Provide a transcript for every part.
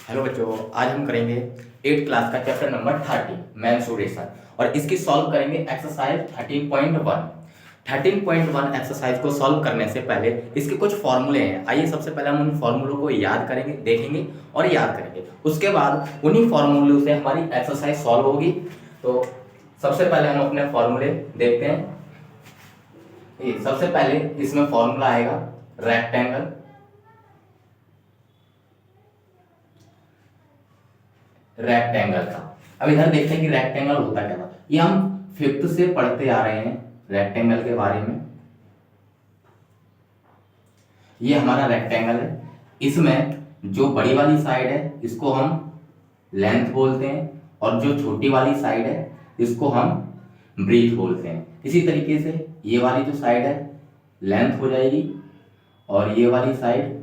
Hello बच्चों, आज हम करेंगे 8th क्लास का चैप्टर नंबर 30 मेंस्ट्रुएशन और इसकी सॉल्व करेंगे एक्सरसाइज 13.1। 13.1 एक्सरसाइज को सॉल्व करने से पहले इसके कुछ फॉर्मूले हैं। आइए सबसे पहले हम उन फॉर्मूलों को याद करेंगे, देखेंगे और याद करेंगे। उसके बाद उन्हीं फॉर्मूलों से हमारी एक्सरसाइज सॉल्व होगी। तो सबसे पहले हम अपने फॉर्मूले देखते हैं। सबसे पहले इसमें फॉर्मूला आएगा रेक्टेंगल। रेक्टेंगल का अब इधर देखते हैं कि रेक्टेंगल होता क्या था। ये हम 5th से पढ़ते आ रहे हैं रेक्टेंगल के बारे में। ये हमारा रेक्टेंगल है। इसमें जो बड़ी वाली साइड है इसको हम लेंथ बोलते हैं और जो छोटी वाली साइड है इसको हम ब्रीथ बोलते हैं। इसी तरीके से ये वाली जो साइड है लेंथ हो जाएगी और ये वाली साइड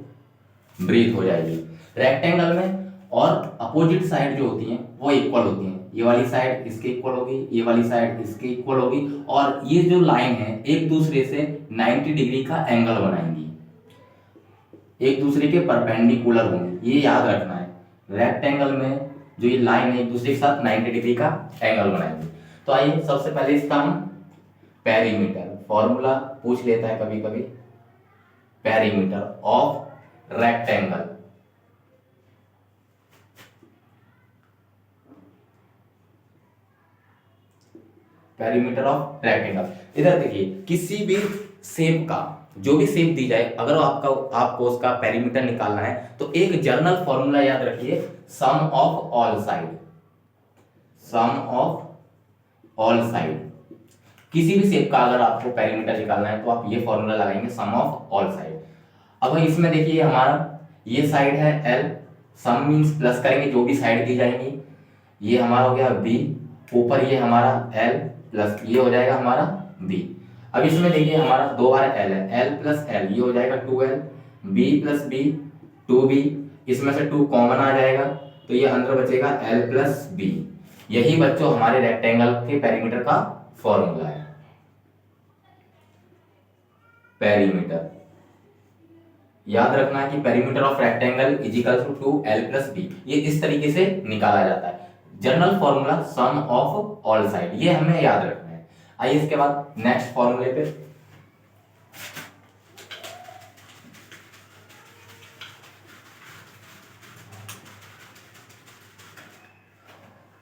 ब्रीथ हो जाएगी। रेक्टेंगल में और अपोजिट साइड जो होती हैं वो इक्वल होती हैं। ये वाली साइड इसके इक्वल होगी, ये वाली साइड इसके इक्वल होगी और ये जो लाइन है एक दूसरे से 90 डिग्री का एंगल बनाएंगी, एक दूसरे के परपेंडिकुलर होंगी। ये याद रखना है। रेक्टेंगल में जो ये लाइन है एक दूसरे के साथ 90 डिग्री का एंगल बनाएंगे। तो आइए सबसे पहले इसका हम पेरीमीटर फॉर्मूला पूछ लेता है कभी कभी। Perimeter of rectangle, perimeter of rectangle. इधर देखिए, किसी भी शेप का जो भी शेप दी जाए, अगर आपको उसका पेरीमीटर निकालना है तो एक जर्नल फॉर्मूला याद रखिए, sum of all side. Sum of all side, किसी भी शेप का अगर आपको पेरीमीटर निकालना है तो आप ये फॉर्मूला लगाएंगे, सम ऑफ ऑल साइड। अब इसमें देखिए हमारा ये साइड है एल, सम मीन्स प्लस करेंगे जो भी साइड दी जाएंगी। ये हमारा हो गया बी, ऊपर ये हमारा एल प्लस ये हो जाएगा हमारा बी। अब इसमें देखिए हमारा दो बार एल है, एल प्लस एल ये हो जाएगा 2l, B plus B 2b, इसमें से 2 कॉमन आ जाएगा तो ये अंदर बचेगा l प्लस बी। यही बच्चों हमारे रेक्टेंगल के पेरीमीटर का फॉर्मूला है। पेरीमीटर याद रखना है कि perimeter of rectangle is equal to 2l plus B. ये इस तरीके से निकाला जाता है, general formula sum of all side, ये हमें याद रखना है। आइए इसके बाद नेक्स्ट फॉर्मूले पे।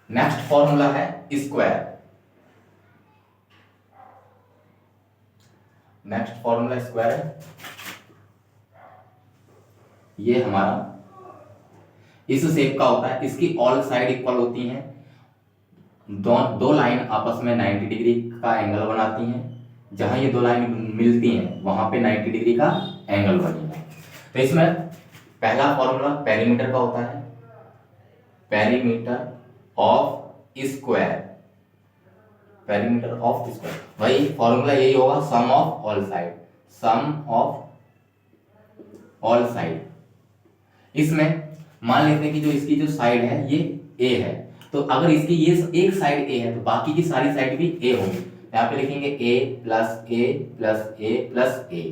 नेक्स्ट फॉर्मूला है स्क्वायर। नेक्स्ट फॉर्मूला स्क्वायर है। ये हमारा इस शेप का होता है, इसकी ऑल साइड इक्वल होती हैं, दो लाइन आपस में 90 डिग्री का एंगल बनाती हैं। जहां ये दो लाइन मिलती हैं वहां पे 90 डिग्री का एंगल बनेगा। तो इसमें पहला फॉर्मूला पेरीमीटर का होता है, perimeter of square. Perimeter of square वही फॉर्मूला यही होगा, sum of all side. Sum of all side, इसमें मान लेते हैं कि जो इसकी जो साइड है ये ए है, तो अगर इसकी ये एक साइड ए है तो बाकी की सारी साइड भी ए होंगी। यहाँ पे लिखेंगे ए प्लस ए प्लस ए प्लस ए।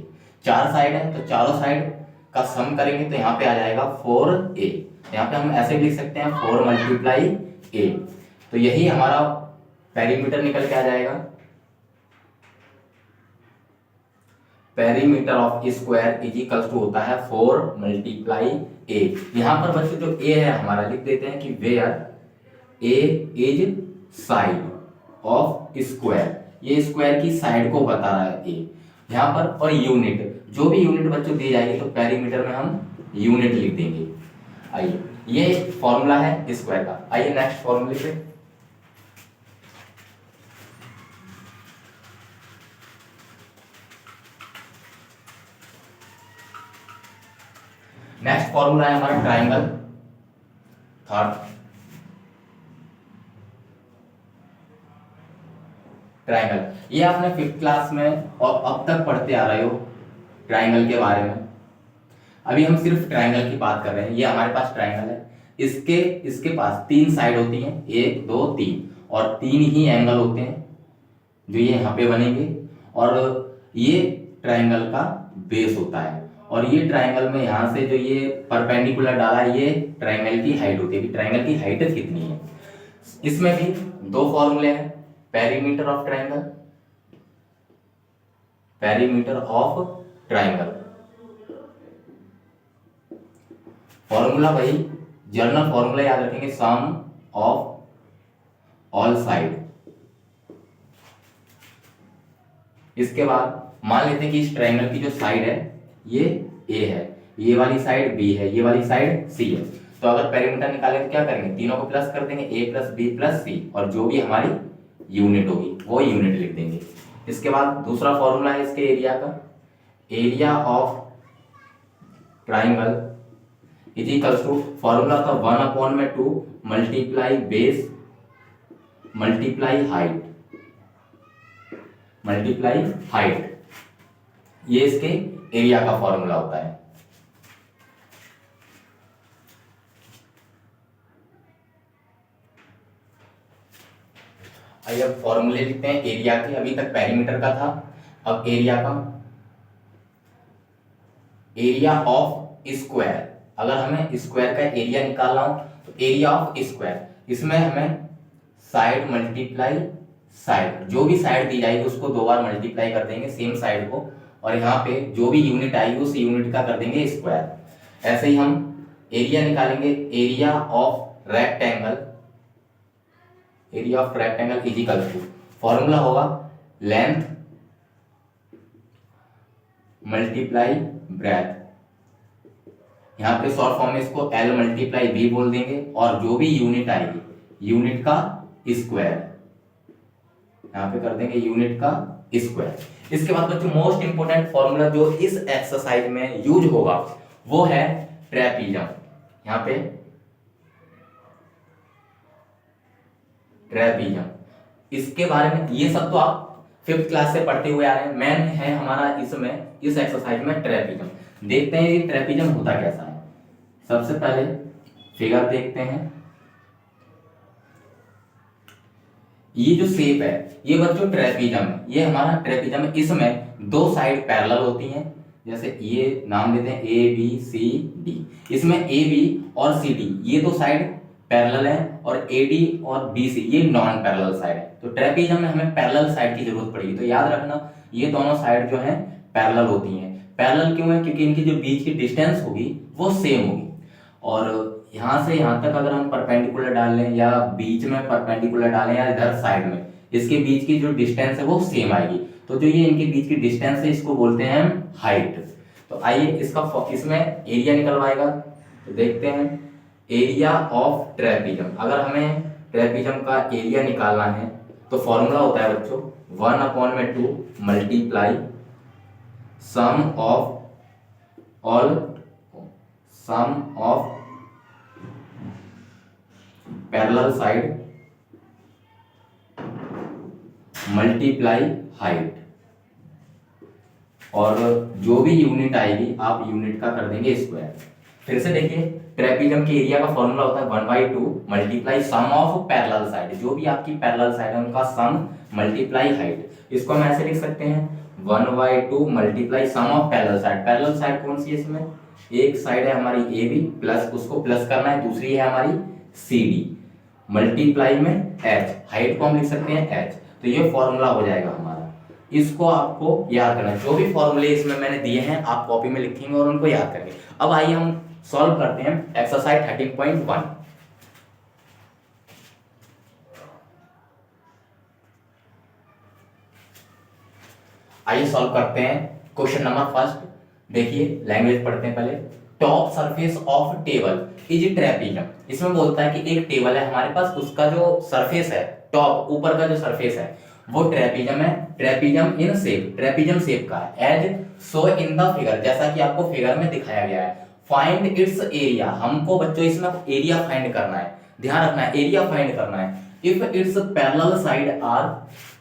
4 साइड है तो चारों साइड का सम करेंगे तो यहाँ पे आ जाएगा 4a। यहाँ पे हम ऐसे भी लिख सकते हैं 4 मल्टीप्लाई ए। तो यही हमारा पेरीमीटर निकल के आ जाएगा। Perimeter of square is equal to होता है 4 मल्टीप्लाई ए। यहां पर बच्चों जो ए है हमारा लिख देते हैं कि where A is side of square, ये स्क्वायर की साइड को बता रहा है ए यहां पर। और यूनिट, जो भी यूनिट बच्चों दी जाएगी तो पेरीमीटर में हम यूनिट लिख देंगे। आइए ये फॉर्मूला है स्क्वायर का। आइए नेक्स्ट फॉर्मूले पे। नेक्स्ट फॉर्मूला है हमारा ट्राइंगल। थर्ड ट्राइंगल, ये आपने 5th क्लास में और अब तक पढ़ते आ रहे हो ट्राइंगल के बारे में। अभी हम सिर्फ ट्राइंगल की बात कर रहे हैं। ये हमारे पास ट्राइंगल है, इसके पास 3 साइड होती हैं, 1 2 3, और 3 ही एंगल होते हैं जो ये यहाँ पे बनेंगे, और ये ट्राइंगल का बेस होता है। और ये ट्राइंगल में यहाँ से जो ये परपेंडिकुलर डाला है, ये ट्राइंगल की हाइट होती है कि ट्राइंगल की हाइट कितनी है। इसमें भी दो फॉर्मूले हैं, perimeter of triangle, perimeter of triangle. Formula भाई जनरल फॉर्मूला याद रखेंगे, सम ऑफ ऑल साइड। इसके बाद मान लेते हैं कि इस ट्राइंगल की जो साइड है ये ए है, ये वाली साइड बी है, ये वाली साइड सी है। तो अगर पेरीमीटर निकालें तो क्या करेंगे, तीनों को प्लस कर देंगे, ए प्लस बी प्लस सी, और जो भी हमारी यूनिट होगी वो यूनिट लिख देंगे। इसके बाद दूसरा फॉर्मूला है इसके एरिया का, area of triangle is equals to, formula था 1/2 multiply base multiply height, multiply height, ये इसके एरिया का फॉर्मूला होता है। आइए अब फॉर्मूले लिखते हैं एरिया के, अभी तक पेरीमीटर का था, अब एरिया का। एरिया ऑफ स्क्वायर, अगर हमें स्क्वायर का एरिया निकालना हो तो एरिया ऑफ स्क्वायर, इसमें हमें साइड मल्टीप्लाई साइड, जो भी साइड दी जाएगी उसको दो बार मल्टीप्लाई कर देंगे सेम साइड को, और यहाँ पे जो भी यूनिट आएगी उस यूनिट का कर देंगे स्क्वायर। ऐसे ही हम एरिया निकालेंगे, area of rectangle, area of rectangle is equal to, formula होगा लेंथ मल्टीप्लाई ब्रेथ, यहाँ पे शॉर्ट फॉर्म में इसको एल मल्टीप्लाई बी बोल देंगे, और जो भी यूनिट आएगी यूनिट का स्क्वायर, यहाँ पे कर देंगे यूनिट का स्क्वायर। इसके बाद बच्चों मोस्ट इंपोर्टेंट फॉर्मूला जो इस एक्सरसाइज में यूज होगा वो है ट्रेपीजम। यहाँ पे ट्रेपीजम, इसके बारे में ये सब तो आप 5th क्लास से पढ़ते हुए आ रहे हैं। मेन है हमारा इसमें इस एक्सरसाइज में ट्रेपीजम। देखते हैं ये ट्रेपीजम होता कैसा है। सबसे पहले फिगर देखते हैं, ये जो शेप है ये बच्चों ट्रेपीजम है, ये हमारा ट्रेपीजम है। इसमें दो साइड पैरेलल होती हैं, जैसे ये नाम देते हैं ए बी सी डी, इसमें ए बी और सी डी ये दो साइड पैरेलल है, और ए डी और बी सी ये नॉन पैरेलल साइड है। तो ट्रेपीजम में हमें पैरेलल साइड की जरूरत पड़ेगी, तो याद रखना ये दोनों साइड जो है पैरेलल होती हैं। पैरेलल क्यों है, क्योंकि इनकी जो बीच की डिस्टेंस होगी वो सेम होगी, और यहाँ से यहाँ तक अगर हम परपेंडिकुलर डाल लें या बीच में परपेंडिकुलर डालें या इधर साइड में, इसके बीच की जो डिस्टेंस है वो सेम आएगी। तो जो ये इनके बीच की डिस्टेंस है इसको बोलते हैं हम हाइट। तो आइए इसका इसमें एरिया निकलवाएगा, तो देखते हैं एरिया ऑफ ट्रेपीजम। अगर हमें ट्रेपीजम का एरिया निकालना है तो फॉर्मूला होता है बच्चों 1/2 multiply sum of parallel side multiply height, और जो भी यूनिट आएगी आप यूनिट का कर देंगे स्क्वायर। फिर से देखिए ट्रेपीजम के एरिया का फॉर्मूला होता है 1/2 multiply sum of parallel side, जो भी आपकी पैरेलल साइड है उनका सम मल्टीप्लाई हाइट। इसको हम ऐसे लिख सकते हैं 1/2 multiply sum of parallel side. Parallel side कौन सी है, इसमें एक साइड है हमारी ए बी प्लस उसको प्लस करना है, दूसरी है हमारी सी डी, मल्टीप्लाई में एच, हाइट को हम लिख सकते हैं एच। तो ये फॉर्मूला हो जाएगा हमारा, इसको आपको याद करना। जो भी फॉर्मूले इसमें मैंने दिए हैं आप कॉपी में लिखेंगे और उनको याद करेंगे। अब आइए हम सॉल्व करते हैं एक्सरसाइज 13.1। आइए सॉल्व करते हैं क्वेश्चन नंबर फर्स्ट। देखिए लैंग्वेज पढ़ते हैं पहले। Top surface of table is trapezium. इसमें बोलता है कि एक टेबल है हमारे पास, उसका जो सरफेस है टॉप ऊपर का जो सरफेस है वो ट्रेपीजम है। ट्रेपीजम इन शेप, ट्रेपीजम शेप का है। As so in the figure, जैसा कि आपको फिगर में दिखाया गया है। फाइंड इट्स एरिया, हमको बच्चों इसमें एरिया फाइंड करना है, ध्यान रखना है एरिया फाइंड करना है। If it's parallel side are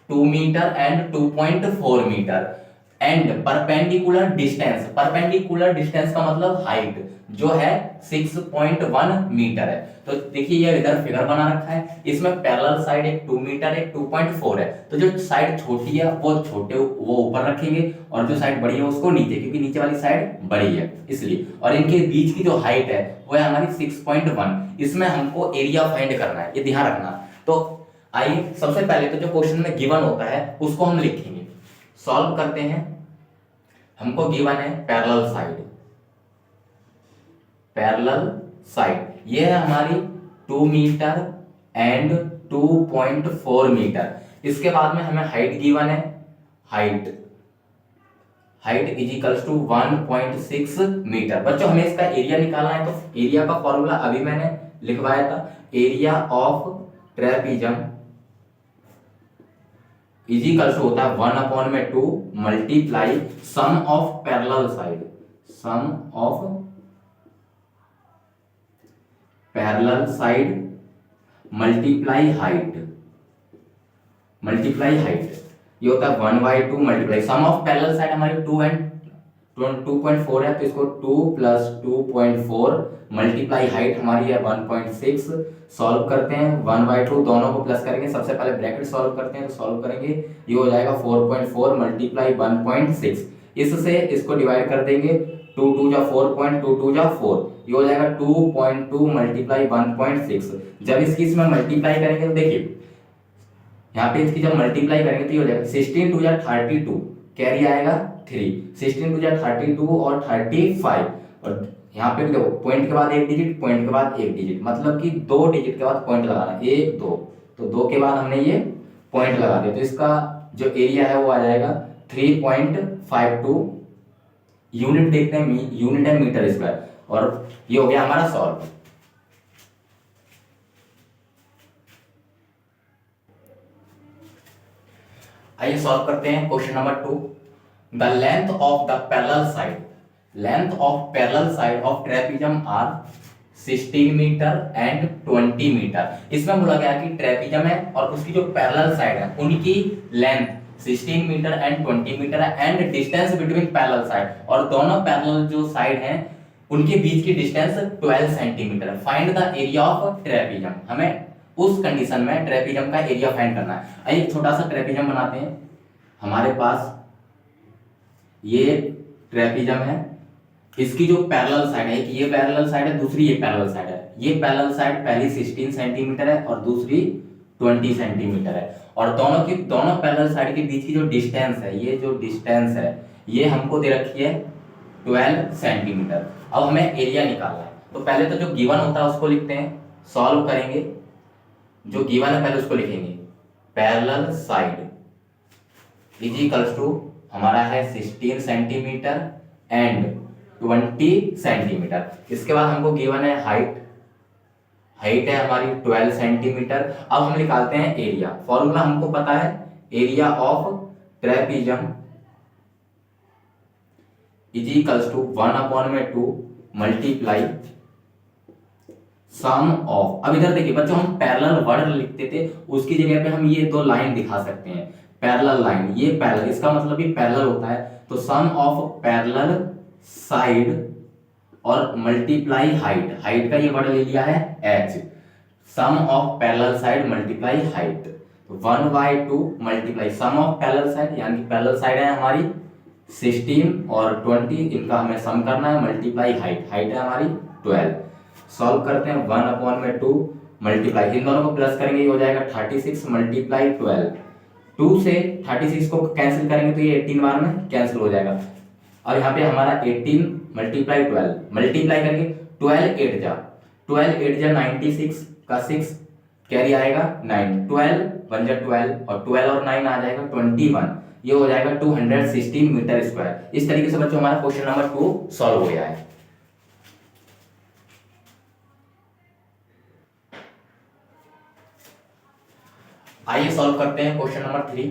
2 metre and 2.4 metre and perpendicular distance, perpendicular distance का मतलब हाइट, जो है 6.1 मीटर है। तो देखिए ये इधर फिगर बना रखा है, इसमें पैरेलल साइड एक 2 मीटर एक 2.4 है। तो जो साइड छोटी है वो ऊपर रखेंगे और जो साइड बड़ी है उसको नीचे, क्योंकि नीचे वाली साइड बड़ी है इसलिए। और इनके बीच की जो हाइट है वो है हमारी 6.1। इसमें हमको एरिया फाइंड करना है, ये ध्यान रखना। तो आइए सबसे पहले तो जो क्वेश्चन में गिवन होता है उसको हम लिखेंगे, सॉल्व करते हैं। हमको गिवन है पैरेलल साइड, ये है हमारी 2 मीटर एंड 2.4 मीटर। इसके बाद में हमें हाइट गिवन है, height is equals to 1.6 metre. बच्चों हमें इसका एरिया निकालना है, तो एरिया का फॉर्मूला अभी मैंने लिखवाया था, area of trapezium is equals to होता है 1/2 multiply sum of parallel side multiply height, ये होता है 1/2 multiply sum of parallel side हमारी 2 एंड 2.4 है, तो इसको 2 प्लस 2.4 मल्टीप्लाई हाइट हमारी है 1.6। सॉल्व करते हैं 1/2, दोनों को प्लस करेंगे, सबसे पहले ब्रैकेट सॉल्व करते हैं, तो सॉल्व करेंगे ये हो जाएगा 4.4 मल्टीप्लाई 1.6। इससे इसको डिवाइड कर देंगे, 2 2 जा 4.2 2 जा 4, ये हो जाएगा 2.2 मल्टीप्लाई 1.6। जब इसकी इसमें मल्टीप्लाई करेंगे तो देखिए यहाँ पे इसकी जब मल्टीप्लाई करेंगे तो ये हो जाएगा 16 2 जा 32, कैरी आएगा 3, 16 2 जा 32 और 35। और यहाँ पे भी देखो पॉइंट के बाद एक डिजिट, पॉइंट के बाद एक डिजिट, मतलब कि 2 डिजिट के बाद पॉइंट लगाना, 1 2, तो 2 के बाद हमने ये पॉइंट लगा दिया। तो इसका जो एरिया है वो आ जाएगा 3.52 यूनिट। देखते हैं यूनिट है मीटर स्क्वायर, और ये हो गया हमारा सॉल्व। आइए सॉल्व करते हैं question number 2। The length of the parallel side of trapezium are 16 metre and 20 metre. इसमें बोला गया कि ट्रेपीजम है और उसकी जो पैरेलल साइड है उनकी लेंथ 16 मीटर एंड 20 मीटर है, and distance between parallel side, और दोनों पैरेलल जो साइड हैं उनके बीच की डिस्टेंस 12 सेंटीमीटर है। फाइंड द एरिया ऑफ ट्रेपीजम, हमें उस कंडीशन में ट्रेपीजम का एरिया फाइंड करना है। आइए एक छोटा सा ट्रेपीजम बनाते हैं। हमारे पास ये ट्रेपीजम है, इसकी जो पैरेलल साइड है, एक ये पैरेलल साइड है, दूसरी ये पैरेलल साइड है। ये पैरेलल साइड पहली 16 सेंटीमीटर है और दूसरी 20 सेंटीमीटर है, और दोनों पैरेलल साइड के बीच की जो डिस्टेंस है, ये जो डिस्टेंस है ये हमको दे रखी है 12 सेंटीमीटर। अब हमें एरिया निकालना है, तो पहले तो जो गिवन होता है उसको लिखते हैं, सॉल्व करेंगे। जो गिवन है पहले उसको लिखेंगे, parallel side is equals to हमारा है 16 सेंटीमीटर एंड 20 सेंटीमीटर। इसके बाद हमको गिवन है हाइट है हमारी 12 सेंटीमीटर। अब हम निकालते हैं एरिया। फॉर्मूला हमको पता है, area of trapezium is equals to 1/2 multiply sum of. अब इधर देखिए बच्चों, हम पैरेलल वर्ड लिखते थे, उसकी जगह पे हम ये 2 लाइन दिखा सकते हैं, पैरेलल लाइन, ये पैरेलल, इसका मतलब भी पैरेलल होता है। तो सम ऑफ पैरेलल साइड और मल्टीप्लाई हाइट का ये वर्ड ले लिया है h, sum of parallel side multiply height. 1/2 multiply sum of parallel side, यानी कि पैरेलल साइड है हमारी 16 और 20, इनका हमें सम करना है, मल्टीप्लाई हाइट है हमारी 12। सॉल्व करते हैं 1/2 मल्टीप्लाई, इन दोनों को प्लस करेंगे, ये हो जाएगा 36 मल्टीप्लाई 12। 2 से 36 को कैंसिल करेंगे तो ये 18 बार में कैंसिल हो जाएगा, और यहाँ पे हमारा 18 मल्टीप्लाई 12 मल्टीप्लाई करके 12 8 जा 96 का 6 कैरी आएगा 9, 12 1 जा 12 और 12 और 9 आ जाएगा 21, ये हो जाएगा 216 मीटर स्क्वायर। इस तरीके से बच्चों हमारा क्वेश्चन नंबर 2 सॉल्व हो गया है। आइए सॉल्व करते हैं question number 3।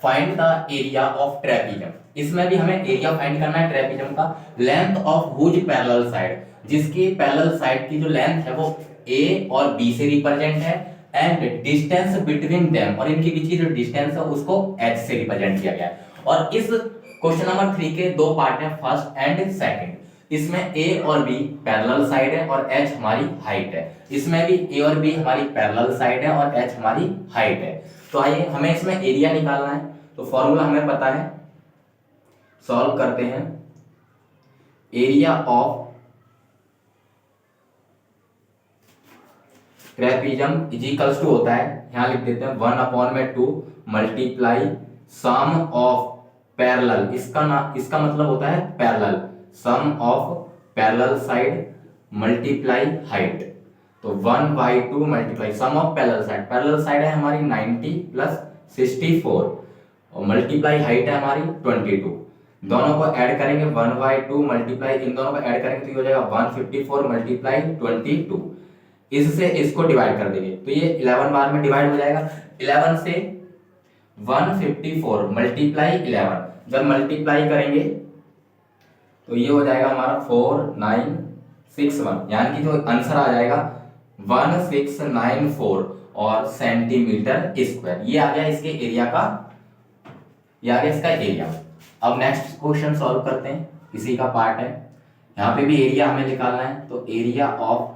Find the area of trapezium. इसमें भी हमें एरिया फाइंड करना है ट्रेपीजम का। Length of whose parallel side, जिसकी पैरेलल साइड की जो लेंथ है वो A और B से रिप्रेजेंट है, एंड डिस्टेंस बिटवीन देम, और इनके बीच की जो डिस्टेंस है उसको h से रिप्रेजेंट किया गया है। और इस क्वेश्चन नंबर 3 के 2 पार्ट हैं, फर्स्ट एंड सेकंड। इसमें ए और बी पैरेलल साइड है और एच हमारी हाइट है। इसमें भी ए और बी हमारी पैरेलल साइड है और एच हमारी हाइट है। तो आइए हमें इसमें एरिया निकालना है। तो फॉर्मूला हमें पता है, सॉल्व करते हैं। Area of trapezium is equals to होता है, यहां लिख देते हैं 1/2 मल्टीप्लाई सम ऑफ पैरेलल, इसका मतलब होता है parallel, sum of parallel side multiply height. तो 1/2 multiply sum of parallel side है हमारी 90 प्लस 64 और मल्टीप्लाई हाइट है हमारी 22। दोनों को ऐड करेंगे 1/2 मल्टीप्लाई, इन दोनों को ऐड करेंगे तो ये हो जाएगा 154 मल्टीप्लाई 22। इससे इसको डिवाइड कर देंगे तो ये 11 बार में डिवाइड हो जाएगा। 11 से 154 मल्टीप्लाई 11, जब मल्टीप्लाई करेंगे तो ये हो जाएगा हमारा 4961, यानी कि जो आंसर आ जाएगा 1694 और सेंटीमीटर स्क्वायर। ये आ गया इसके एरिया का, ये आ गया इसका एरिया। अब नेक्स्ट क्वेश्चन सॉल्व करते हैं, इसी का पार्ट है। यहाँ पे भी एरिया हमें निकालना है। तो area of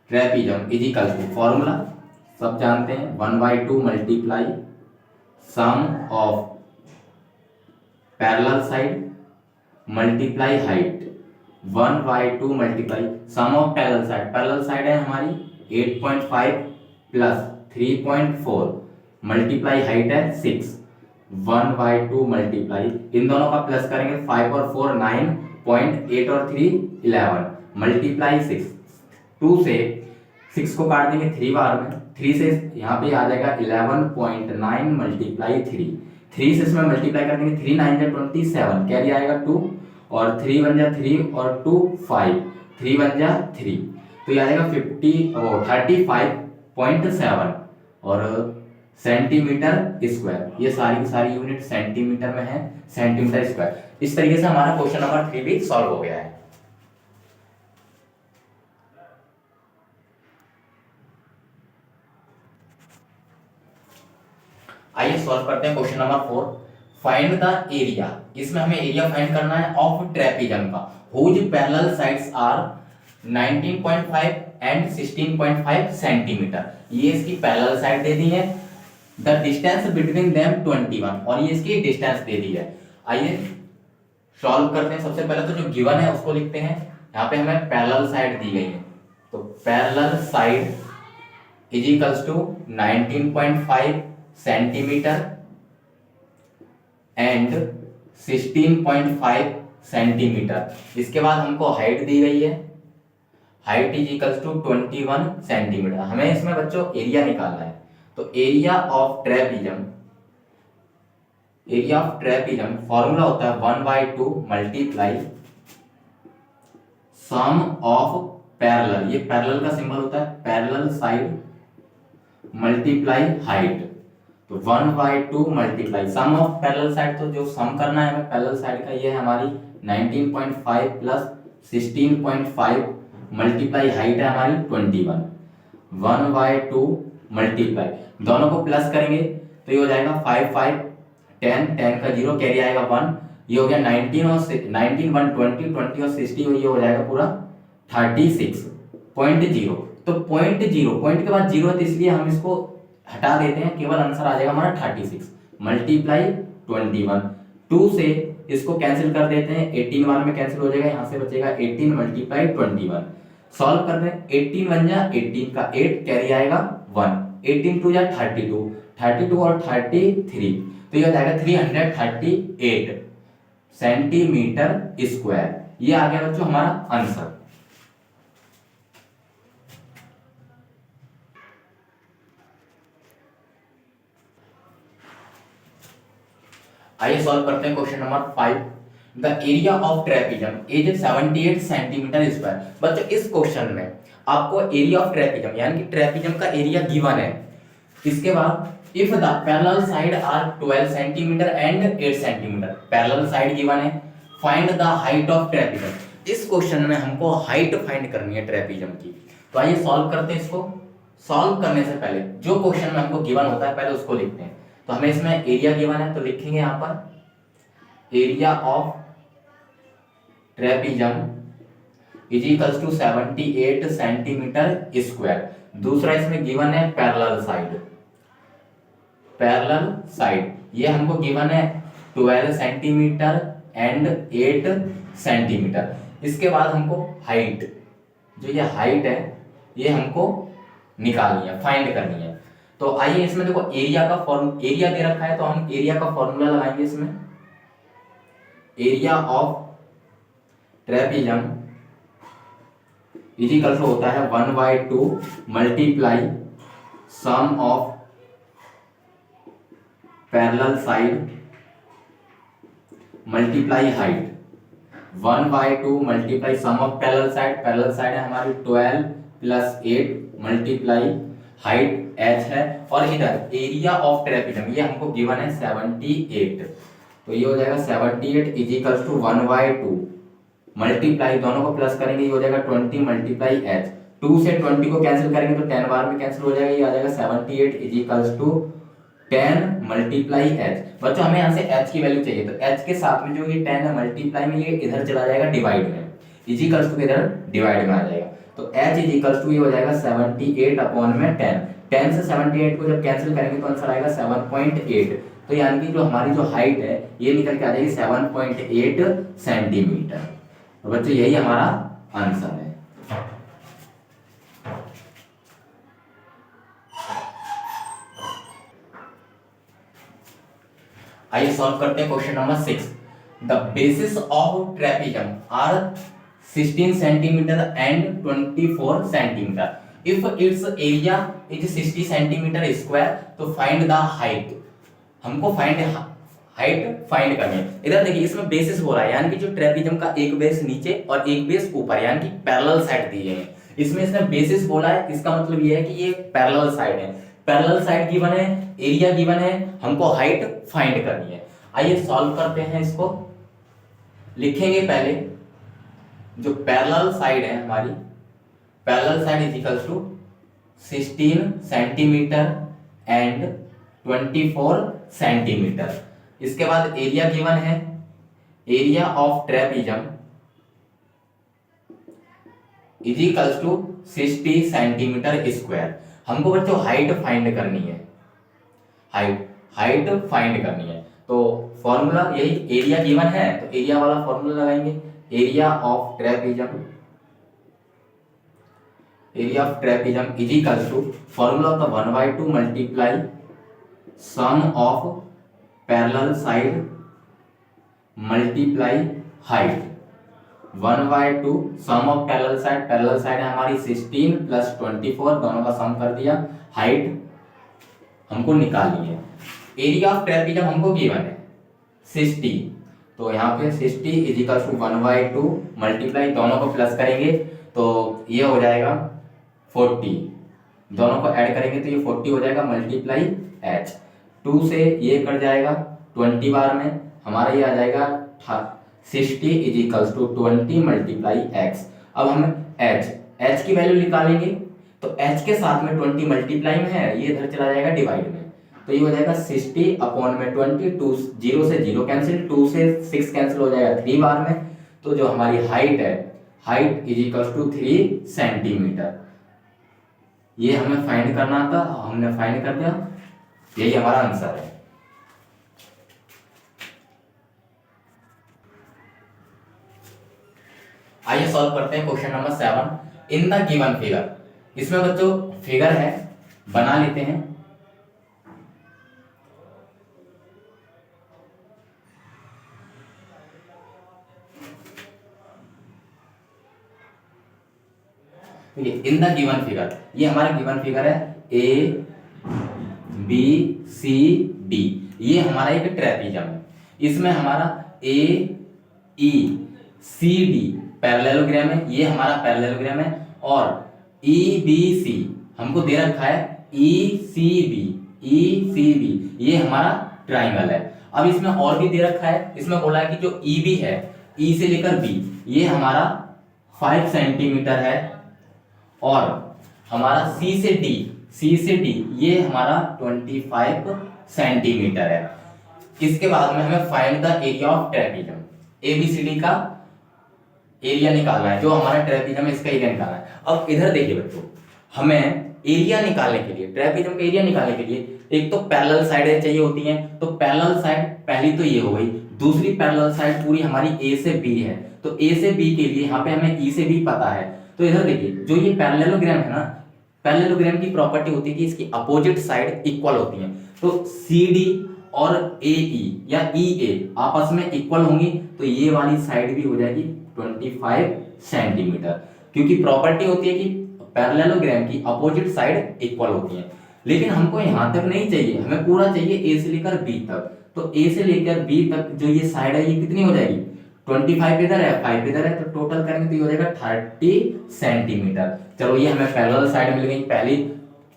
trapezium is equal to, formula सब जानते हैं, 1/2 multiply sum of parallel side multiply height, 1/2 multiply sum of parallel side है हमारी 8.5 प्लस 3.4 मल्टीप्लाई हाइट है 6, 1/2 मल्टीप्लाई, इन दोनों का प्लस करेंगे 5 और 4 9.8 और 3 11 मल्टीप्लाई 6, 2 से 6 को काट देंगे 3 बार में, 3 से यहाँ पे आ जाएगा 11.9 मल्टीप्लाई 3, 3 से इसमें मल्टीप्लाई कर देंगे, 3 9 जा 27, कैरी आएगा 2 और 3 1 जा 3 और 2 5, 3 1 जा 3, तो ये आएगा 35.7 और सेंटीमीटर स्क्वायर। ये सारी की सारी यूनिट सेंटीमीटर में है, सेंटीमीटर स्क्वायर। इस तरीके से हमारा क्वेश्चन नंबर 3 भी सॉल्व हो गया है। आइए सॉल्व करते हैं question number 4। Find the area, इसमें हमें एरिया फाइंड करना है ऑफ ट्रेपीजियम का, whose parallel sides are 19.5 and 16.5 centimetre. ये इसकी पैरेलल साइड दे दी है, द डिस्टेंस बिटवीन देम 21, और ये इसकी डिस्टेंस दे दी है। आइए सॉल्व करते हैं। सबसे पहले तो जो गिवन है उसको लिखते हैं। यहाँ पे हमें पैरेलल साइड दी गई है, तो parallel side is equals to 19.5 centimetre and 16.5 centimetre. इसके बाद हमको हाइट दी गई है, height is equals to 21 centimetre. हमें इसमें बच्चों एरिया निकालना है। तो एरिया ऑफ ट्रेपीजियम फॉर्मूला होता है 1/2 मल्टीप्लाई सम ऑफ पैरेलल, ये पैरेलल का सिंबल होता है, पैरेलल साइड मल्टीप्लाई हाइट। तो 1/2 multiply sum of parallel side, तो जो सम करना है हमें पैरेलल साइड का, ये है हमारी 19.5 प्लस 16.5 मल्टीप्लाई हाइट है हमारी 21, 1/2 मल्टीप्लाई, दोनों को प्लस करेंगे तो ये हो जाएगा 5 5 10 10 का 0 कैरी आएगा 1, ये हो गया 19 और 19 1 20 20 और 60, ये हो जाएगा पूरा 36.0। तो पॉइंट के बाद 0 है, तो इसलिए हम इसको हटा देते हैं, केवल आंसर आ जाएगा हमारा 36 मल्टीप्लाई 21। 2 से इसको कैंसिल कर देते हैं, 18 बार में कैंसिल हो जाएगा, यहाँ से बचेगा 18 मल्टीप्लाई 21। सॉल्व कर दें, 18 1 जा 18 का 8 कैरी आएगा 1, 18 2 जा 32, 32 और 33, तो ये हो जाएगा 338 सेंटीमीटर स्क्वायर। ये आ गया बच्चों हमारा आंसर। आइए सॉल्व करते हैं question number 5। The area of trapezium is 78 centimetre square. बच्चों इस क्वेश्चन में आपको एरिया ऑफ ट्रेपीजियम यानी कि ट्रेपीजियम का एरिया गिवन है। इसके बाद if the parallel side are 12 centimetre and 8 centimetre, parallel side given है, find the height of trapezium. इस क्वेश्चन में हमको हाइट फाइंड करनी है ट्रेपीजियम की। तो आइए सॉल्व करते हैं इसको। सॉल्व करने से पहले जो क्वेश्चन में हमको गिवन होता है पहले उसको लिखते हैं। तो हमें इसमें एरिया गिवन है, तो लिखेंगे यहाँ पर area of trapezium is equals to 78 centimetre square. दूसरा इसमें गिवन है पैरेलल साइड, पैरेलल साइड ये हमको गिवन है 12 सेंटीमीटर एंड 8 सेंटीमीटर। इसके बाद हमको हाइट, जो ये हाइट है ये हमको निकालनी है, फाइंड करनी है। तो आइए इसमें देखो एरिया का एरिया दे रखा है तो हम एरिया का फॉर्मूला लगाएंगे। इसमें area of trapezium is equal to होता है 1/2 multiply sum of parallel side multiply height. 1/2 multiply sum of parallel side है हमारी 12 प्लस 8 मल्टीप्लाई हाइट h है, और इधर एरिया ऑफ ट्रेपीजम ये हमको गिवन है 78। तो ये हो जाएगा 78 इज इक्वल टू 1/2 मल्टीप्लाई, दोनों को प्लस करेंगे ये हो जाएगा 20 मल्टीप्लाई h। 2 से 20 को कैंसिल करेंगे तो 10 बार में कैंसिल हो जाएगा, ये आ जाएगा 78 is equal to 10 multiply h। बच्चों हमें यहाँ से h की वैल्यू चाहिए, तो h के साथ में जो ये 10 है मल्टीप्लाई में ये इधर चला जाएगा डिवाइड में, इज इक्वल टू इधर डिवाइड में आ जाएगा। तो h इज इक्वल टू ये हो जाएगा 78 अपॉन में 10। 10 से 78 को जब कैंसिल करेंगे तो आंसर आएगा 7.8। तो यानी कि जो हमारी जो हाइट है ये निकल के आ जाएगी 7.8 सेंटीमीटर। तो बच्चों यही हमारा आंसर है। आइए सॉल्व करते हैं question number 6। The basis of trapezium are 16 centimetre and 24 centimetre. If its area is 60 centimetre square तो फाइंड द हाइट। हमको हाइट फाइंड करनी है। इधर देखिए इसमें बेसिस हो रहा है, यानी कि जो ट्रेपीजम का एक बेस नीचे और एक बेस ऊपर, यानी कि पैरेलल साइड दी है। इसमें इसने बेसिस बोला है, इसका मतलब ये है कि ये पैरेलल साइड है। पैरेलल साइड गिवन है, एरिया गिवन है, हमको हाइट फाइंड करनी है। आइए सॉल्व करते हैं इसको। लिखेंगे पहले जो पैरेलल साइड है हमारी, parallel side is equal to 16 centimetre and 24 centimetre. इसके बाद एरिया गिवन है, area of trapezium is equal to 60 centimetre square. हमको बच्चों हाइट फाइंड करनी है, हाइट फाइंड करनी है। तो फॉर्मूला यही, एरिया गिवन है तो एरिया वाला फॉर्मूला लगाएंगे। Area of trapezium is equal to formula of the 1/2 multiply sum of parallel side multiply height. 1/2 sum of parallel side है हमारी 16 प्लस 24, दोनों का सम कर दिया। हाइट हमको निकालनी है। एरिया ऑफ ट्रेपीजम हमको गिवन है 60, तो यहाँ पे 60 इज इक्वल टू 1/2 मल्टीप्लाई, दोनों को प्लस करेंगे तो ये हो जाएगा 40, दोनों को ऐड करेंगे तो ये 40 हो जाएगा मल्टीप्लाई h। 2 से ये कट जाएगा 20 बार में, हमारा ये आ जाएगा 60 is equal to 20 multiply x। अब हम h की वैल्यू निकालेंगे तो h के साथ में 20 मल्टीप्लाई में है, ये इधर चला जाएगा डिवाइड में, तो ये हो जाएगा 60 अपॉन में 20। 2 0 से 0 कैंसिल, 2 से 6 कैंसिल हो जाएगा 3 बार में। तो जो हमारी हाइट है, height is equal to 3 centimetre. ये हमें फाइंड करना था, हमने फाइंड कर दिया, यही हमारा आंसर है। आइए सॉल्व करते हैं question number 7 in the given figure. इसमें बच्चों फिगर है, बना लेते हैं। इन द गिवन फिगर, ये हमारा गिवन फिगर है ए बी सी डी, ये हमारा एक ट्रेपीजम है। इसमें हमारा ए ई सी डी पैरेललोग्राम है, ये हमारा पैरेललोग्राम है, और ई बी सी हमको दे रखा है ई सी बी, ये हमारा ट्राइंगल है। अब इसमें और भी दे रखा है, इसमें बोला है कि जो ई बी है, ई से लेकर बी, ये हमारा 5 सेंटीमीटर है, और हमारा सी से डी ये हमारा 25 सेंटीमीटर है। इसके बाद में हमें find the area of trapezium. ABCD का एरिया निकालना है, जो हमारा ट्रेपीजियम है इसका एरिया निकालना है। अब इधर देखिए बच्चों, हमें एरिया निकालने के लिए, ट्रेपीजियम का एरिया निकालने के लिए एक तो पैरेलल साइडें चाहिए होती हैं। तो पैरेलल साइड पहली तो ये हो गई, दूसरी पैरेलल साइड पूरी हमारी ए से बी है। तो ए से बी के लिए यहाँ पे हमें ई से बी पता है। तो इधर देखिए, जो ये पैरेललोग्राम है ना, पैरेललोग्राम की प्रॉपर्टी होती है कि इसकी अपोजिट साइड इक्वल होती है। तो सी डी और ए ई या ई ए आपस में इक्वल होंगी, तो ये वाली साइड भी हो जाएगी 25 सेंटीमीटर, क्योंकि प्रॉपर्टी होती है कि पैरेललोग्राम की अपोजिट साइड इक्वल होती है। लेकिन हमको यहां तक नहीं चाहिए, हमें पूरा चाहिए ए से लेकर बी तक। तो ए से लेकर बी तक जो ये साइड है ये कितनी हो जाएगी, 25 इधर है, 5 इधर है, तो टोटल करेंगे तो ये हो जाएगा 30 सेंटीमीटर। चलो ये हमें पैरेलल साइड मिल गई, पहली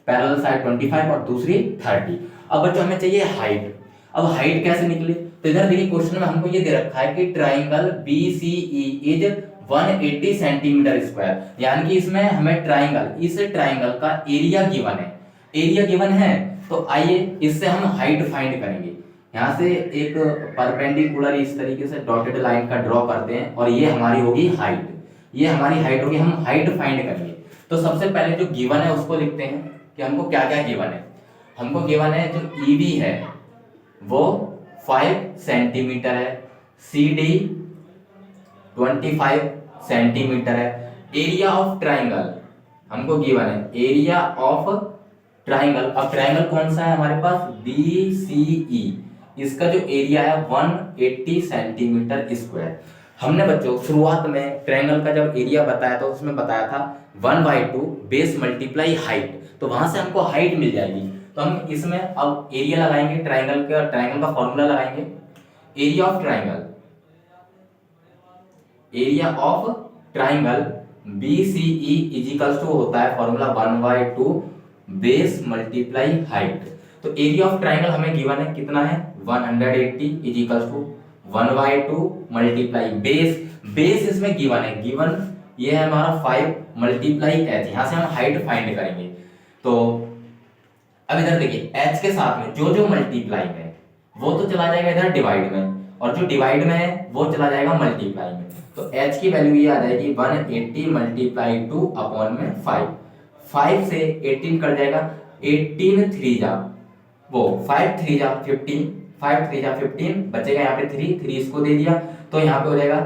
पैरेलल साइड 25 और दूसरी 30। अब बच्चों हमें चाहिए हाइट। अब हाइट कैसे निकले, तो इधर देखिए क्वेश्चन में हमको ये दे रखा है कि triangle BCE is 180 centimetre square, यानी कि इसमें हमें ट्राइंगल, इस ट्राइंगल का एरिया गिवन है, एरिया गिवन है। तो आइए इससे हम हाइट फाइंड करेंगे। यहाँ से एक परपेंडिकुलर इस तरीके से डॉटेड लाइन का ड्रॉ करते हैं और ये हमारी होगी हाइट, ये हमारी हाइट होगी। हम हाइट फाइंड करेंगे तो सबसे पहले जो गिवन है उसको लिखते हैं कि हमको क्या क्या गिवन है। हमको गिवन है जो EB है वो 5 सेंटीमीटर है, CD 25 सेंटीमीटर है। एरिया ऑफ ट्राइंगल हमको गिवन है, एरिया ऑफ ट्राइंगल। अब ट्राइंगल कौन सा है हमारे पास, BCE, इसका जो एरिया है 180 सेंटीमीटर स्क्वायर। हमने बच्चों शुरुआत में ट्राइंगल का जब एरिया बताया तो उसमें बताया था 1/2 बेस मल्टीप्लाई हाइट, तो वहां से हमको हाइट मिल जाएगी। तो हम इसमें अब एरिया लगाएंगे, ट्राइंगल का फॉर्मूला लगाएंगे। Area of triangle, area of triangle BCE equals to होता है फॉर्मूला 1/2 बेस मल्टीप्लाई हाइट। तो एरिया ऑफ ट्राइंगल हमें गिवन है, कितना है 180 equals to 1/2 multiply base, base इसमें गिवन है, गिवन ये है हमारा 5 मल्टीप्लाई h। यहां से हम हाइट फाइंड करेंगे। तो अब इधर देखिए h के साथ में जो जो मल्टीप्लाई है वो तो चला जाएगा इधर डिवाइड में, और जो डिवाइड में है वो चला जाएगा मल्टीप्लाई में। तो h की वैल्यू ये आ जाएगी 180 मल्टीप्लाई 2 अपॉन में 5। 5 से 18 कट जाएगा, 18 3 जा वो 5 3 जा 15, 5 3 जा 15 बचेगा यहाँ पे 3 इसको दे दिया, तो यहाँ पे हो जाएगा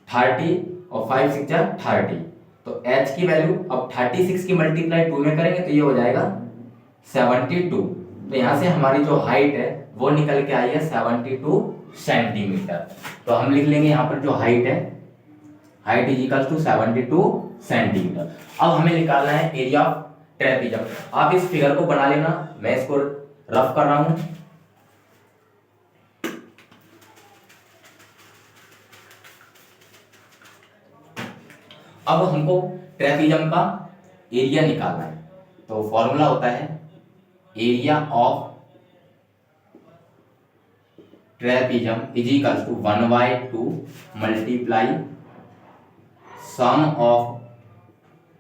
30 और 5 6 जा 30। तो h की वैल्यू अब 36 की मल्टीप्लाई 2 में करेंगे तो ये हो जाएगा 72। तो यहाँ से हमारी जो हाइट है वो निकल के आई है 72 सेंटीमीटर। तो हम लिख लेंगे यहाँ पर जो हाइट है, height is equal to 72 centimetre. अब हमें निकालना है एरिया ऑफ ट्रेपीजियम। आप इस फिगर को बना लेना, मैं इसको रफ कर रहा हूं। अब हमको ट्रेपीजियम का एरिया निकालना है, तो फॉर्मूला होता है area of trapezium is equal to 1/2 multiply sum of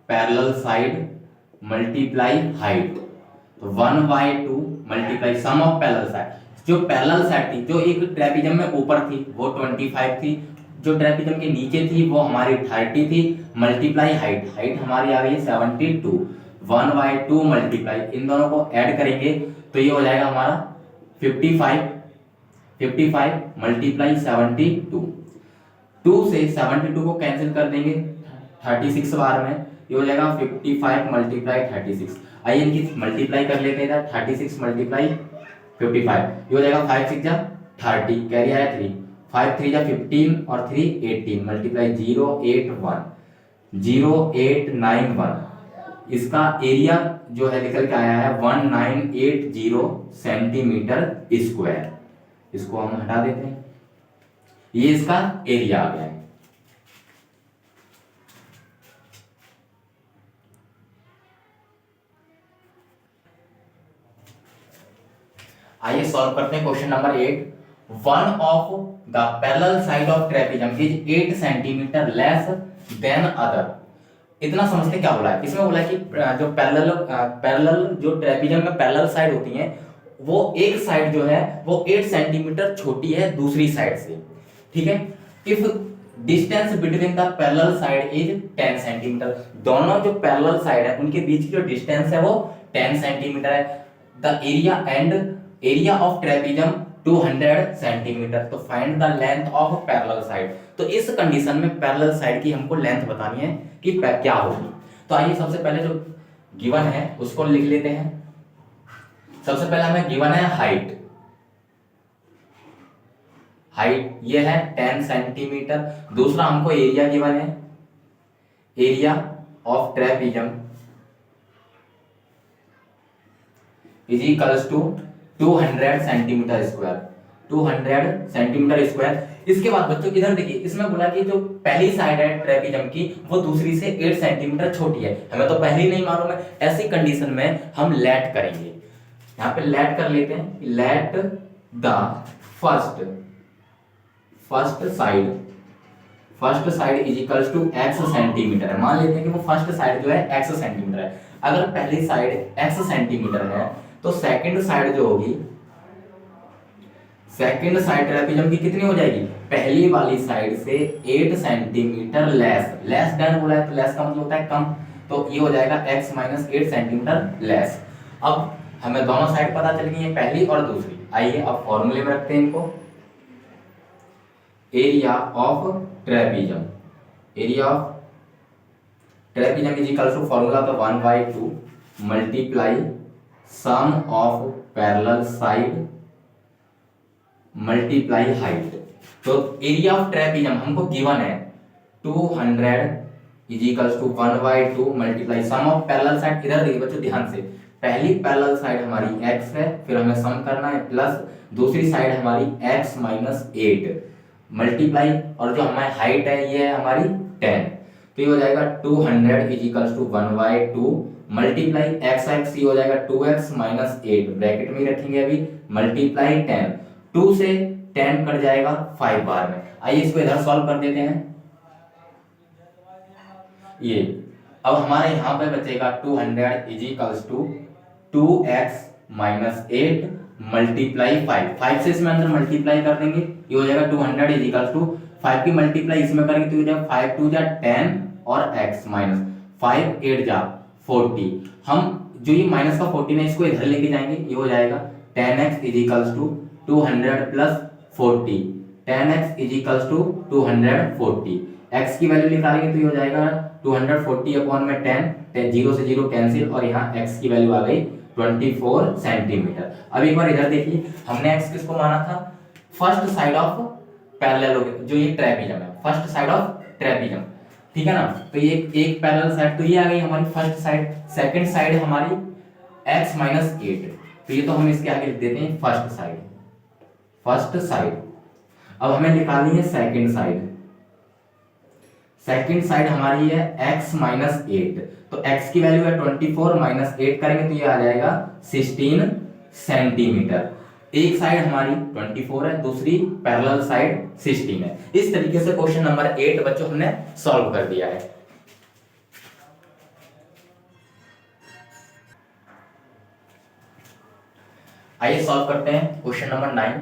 parallel side multiply height. तो 1/2 multiply sum of parallel side. जो पैरेलल साइड थी, जो एक ट्रेपीजियम में ऊपर थी वो 25 थी, जो ट्रेपीजियम के नीचे थी वो हमारी 30 थी, मल्टीप्लाई हाइट, हाइट हमारी आ गई है 72। 1/2 मल्टीप्लाई इन दोनों को ऐड करेंगे तो ये हो जाएगा हमारा 55 मल्टीप्लाई 72। 2 से 72 को कैंसिल कर देंगे 36 बार में, ये हो जाएगा 55 मल्टीप्लाई 36। आइए इनकी मल्टीप्लाई कर लेते हैं, 36 मल्टीप्लाई 55, ये हो जाएगा 5 6 जा 30, कैरी आया 3, 5 3 जा 15 और 3 18 मल्टीप्लाई 081। इसका एरिया जो है निकल के आया है 1980 सेंटीमीटर स्क्वायर। इसको हम हटा देते हैं, ये इसका एरिया आ गया है। आइए सॉल्व करते हैं question number 8। One of the parallel side of trapezium is 8 centimetre less than other. इतना समझते क्या बोला है, इसमें बोला है कि जो पैरेलल जो ट्रेपीजियम में पैरेलल साइड होती हैं वो एक साइड जो है वो 8 सेंटीमीटर छोटी है दूसरी साइड से, ठीक है। If distance between the parallel side is 10 centimetre. दोनों जो पैरेलल साइड है उनके बीच की जो डिस्टेंस है वो 10 सेंटीमीटर है। The area of trapezium 200 centimetre. तो find the length of parallel side. तो इस कंडीशन में पैरेलल साइड की हमको लेंथ बतानी है कि क्या होगी। तो आइए सबसे पहले जो गिवन है उसको लिख लेते हैं। सबसे पहले हमें गिवन है हाइट ये है 10 सेंटीमीटर। दूसरा हमको एरिया गिवन है, area of trapezium is equals to 200 centimetre square, 200 centimetre square. इसके बाद बच्चों इधर देखिए, इसमें बोला कि जो पहली साइड है ट्रेपेजियम की वो दूसरी से 8 सेंटीमीटर छोटी है। हमें तो पहली नहीं मालूम है, ऐसी कंडीशन में हम लेट करेंगे। यहाँ पे लेट कर लेते हैं, let the first side is equals to x centimetre है। मान लेते हैं कि वो फर्स्ट साइड जो है x सेंटीमीटर है। अगर पहली साइड x सेंटीमीटर है तो सेकंड साइड जो होगी, सेकंड साइड ट्रेपेजियम की कितनी हो जाएगी, पहली वाली साइड से 8 सेंटीमीटर लेस देन बोला है तो लेस का मतलब होता है कम, तो ये हो जाएगा x माइनस 8 सेंटीमीटर लेस। अब हमें दोनों साइड पता चल गई है, पहली और दूसरी। आइए अब फॉर्मूले में रखते हैं इनको। Area of trapezium is equal to formula तो 1/2 multiply sum of parallel side multiply height. तो एरिया ऑफ ट्रेपेजियम हमको गिवन है 200 is equal to 1/2 multiply sum of parallel side. इधर देखिए बच्चों ध्यान से, पहली पैरेलल साइड हमारी x है, फिर हमें सम करना है, प्लस दूसरी साइड हमारी x माइनस 8 मल्टीप्लाई, और जो हमारी हाइट है ये है हमारी 10। तो ये हो जाएगा 200 is equal to 1/2 multiply x ये हो जाएगा 2x माइनस 8 ब्रैकेट में रखेंगे अभी, मल्टीप्लाई 10। 2 से 10 कट जाएगा 5 बार में। आइए इसको इधर सॉल्व कर देते हैं। ये अब हमारे यहाँ पे बचेगा 200 is equals to 2x minus 8 multiply 5 से इसमें अंदर मल्टीप्लाई कर देंगे, ये हो जाएगा 200 इज इक्वल्स टू 5 की मल्टीप्लाई इसमें करेंगे तो ये हो जाएगा 5 2 जा 10 और x माइनस 5 8 जा 40। हम जो ये माइनस का 14 है इसको इधर लेके जाएंगे, ये हो जाएगा 10x is equals to 200 plus 40, 10x is equals to 240। x की वैल्यू निकालेंगे तो ये हो जाएगा 240 अपॉन में 10 0 से 0 कैंसिल, और यहाँ x की वैल्यू आ गई 24 सेंटीमीटर। अब एक बार इधर देखिए, हमने x किसको माना था, फर्स्ट साइड ऑफ पैरेलल, जो ये ट्रेपेजियम है, फर्स्ट साइड ऑफ ट्रेपेजियम, ठीक है ना। तो ये एक पैरेलल साइड तो ये आ गई हमारी फर्स्ट साइड। सेकंड साइड हमारी x माइनस 8, तो ये तो हम इसके आगे लिख देते हैं फर्स्ट साइड। अब हमें निकालनी है सेकंड साइड। सेकंड साइड हमारी है x माइनस 8, तो x की वैल्यू है 24 माइनस 8 करेंगे तो ये आ जाएगा 16 सेंटीमीटर। एक साइड हमारी 24 है, दूसरी पैरेलल साइड 16 है। इस तरीके से क्वेश्चन नंबर 8 बच्चों हमने सॉल्व कर दिया है। आइए सॉल्व करते हैं क्वेश्चन नंबर 9।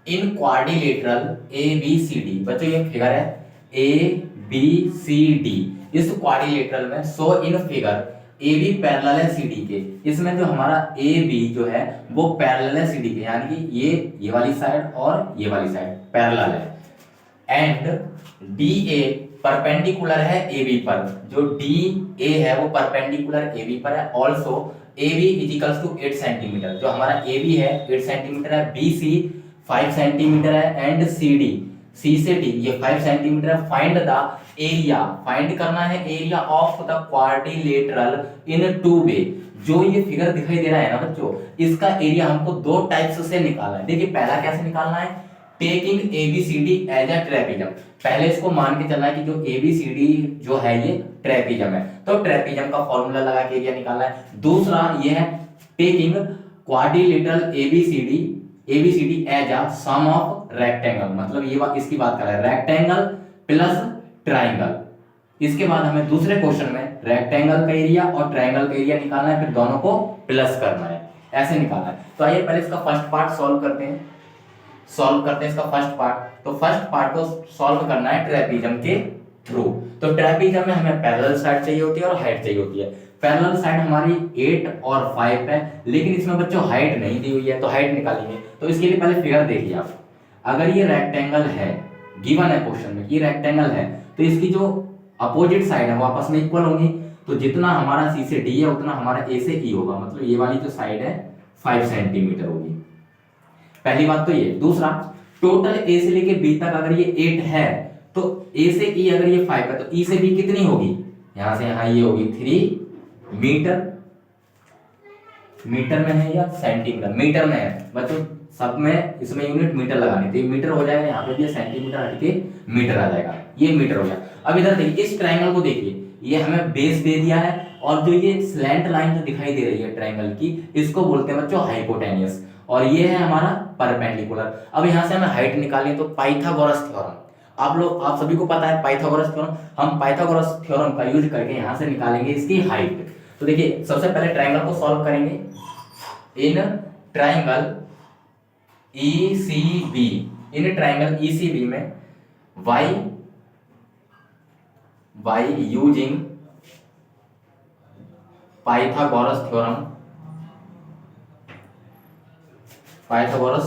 इन क्वाड्रिलेटरल ABCD, बच्चों ये फिगर है ABCD, इस क्वाड्रिलेटरल में सो इन फिगर AB पैरेलल है CD के। इसमें जो हमारा AB जो है वो पैरेलल है CD के, यानी कि ये वाली साइड और ये वाली साइड पैरेलल है। एंड DA परपेंडिकुलर है AB पर, जो DA है वो परपेंडिकुलर AB पर है। Also AB is equals to 8 centimetre, जो हमारा AB है 8 सेंटीमीटर है, BC 5 सेंटीमीटर है, एंड CD C से D ये 5 सेंटीमीटर है। फाइंड द एरिया, फाइंड करना है एरिया ऑफ द क्वाड्रिलेटरल इन 2 वे। जो ये फिगर दिखाई दे रहा है ना बच्चों, इसका एरिया हमको 2 टाइप्स से निकालना है। देखिए पहला कैसे निकालना है, taking ABCD as a trapezium. पहले इसको मान के चलना है कि जो ABCD जो है ये ट्रेपेजियम है, तो ट्रेपेजियम का फॉर्मूला लगा के एरिया निकालना है। दूसरा ये है taking quadrilateral ABCD as a sum of rectangle, मतलब ये इसकी बात कर रहा है रेक्टेंगल प्लस ट्राइंगल। इसके बाद हमें दूसरे क्वेश्चन में रेक्टेंगल का एरिया और ट्राइंगल का एरिया निकालना है, फिर दोनों को प्लस करना है, ऐसे निकालना है। तो आइए पहले इसका फर्स्ट पार्ट सॉल्व करते हैं। सॉल्व करते हैं इसका फर्स्ट पार्ट। तो फर्स्ट पार्ट को सॉल्व करना है ट्रेपीजियम के थ्रू। तो ट्रेपीजियम में हमें पैरेलल साइड चाहिए होती है और हाइट चाहिए होती है। पैरेलल साइड हमारी 8 और 5 है, लेकिन इसमें बच्चों हाइट नहीं दी हुई है, तो हाइट निकालेंगे। तो इसके लिए पहले फिगर देखिए आप, अगर ये रेक्टेंगल है, गिवन है क्वेश्चन में कि रेक्टेंगल है, तो इसकी जो अपोजिट साइड है वो आपस में इक्वल होंगी। तो जितना हमारा सी से डी है उतना हमारा ए से ई होगा, मतलब ये वाली जो साइड है 5 सेंटीमीटर होगी। पहली बात तो ये। दूसरा, टोटल ए से लेके बी तक अगर ये 8 है तो ए से ई अगर ये 5 है तो ई से बी कितनी होगी, यहां से यहां ये होगी 3 मीटर। मीटर में है या सेंटीमीटर? मीटर में है बच्चों, सब में इसमें यूनिट मीटर लगानी थी, मीटर हो जाएगा, यहाँ पे भी सेंटीमीटर हटके मीटर आ जाएगा, ये मीटर हो गया। अब इधर देखिए, इस ट्रायंगल को देखिए, ये हमें बेस दे दिया है और जो ये स्लैंट लाइन जो दिखाई दे रही है ट्रायंगल की, इसको बोलते हैं बच्चों हाइपोटेन्यूस, और ये है हमारा परपेंडिकुलर। अब यहाँ से हमें हाइट निकालनी, तो पाइथागोरस थ्योरम, आप सभी को पता है पाइथागोरस थ्योरम, हम पाइथागोरस थ्योरम का यूज करके यहाँ से निकालेंगे इसकी हाइट। तो देखिए, सबसे पहले ट्रायंगल को सॉल्व करेंगे। In triangle ECB, in triangle ECB में y using Pythagoras theorem, Pythagoras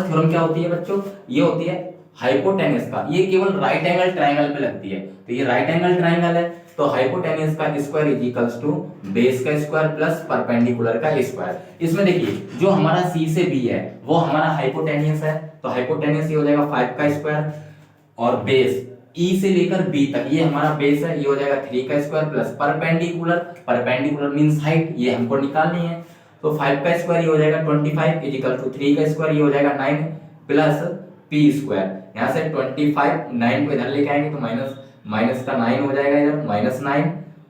theorem क्या होती है बच्चों? ये होती है हाइपोटेन्यूस का, ये केवल राइट एंगल ट्रायंगल पे लगती है, तो ये राइट एंगल ट्रायंगल है, तो हाइपोटेन्यूस का square is equals to base का स्क्वायर प्लस परपेंडिकुलर का स्क्वायर। इसमें देखिए, जो हमारा सी से बी है वो हमारा हाइपोटेन्यूस है, तो हाइपोटेन्यूस ये हो जाएगा 5 का स्क्वायर, और बेस ई से लेकर बी तक ये हमारा बेस है, ये हो जाएगा 3 का square plus perpendicular means height, ये हमको निकालनी है। तो 5 का स्क्वायर ये हो जाएगा 25 इज इक्वल टू 3 का स्क्वायर ये हो जाएगा 9 प्लस पी स्क्वायर, यहाँ से 25 9 को इधर लेके आएंगे तो माइनस का 9 हो जाएगा इधर -9,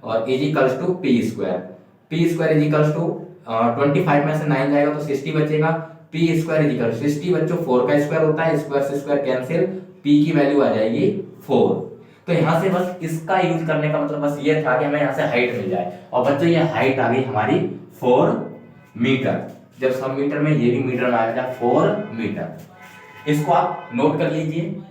और is equals to P square is equals to 25 में से 9 जाएगा तो 60 बचेगा, पी स्क्वायर इज इक्वल 60 बच्चों 4 का स्क्वायर होता है, स्क्वायर से स्क्वायर कैंसिल, पी की वैल्यू आ जाएगी 4। तो यहाँ से बस इसका यूज करने का मतलब बस ये था कि हमें यहाँ से हाइट मिल जाए, और बच्चों ये हाइट आ गई हमारी 4 मीटर। जब सब मीटर में ये भी मीटर में आएगा 4 मीटर, इसको आप नोट कर लीजिए।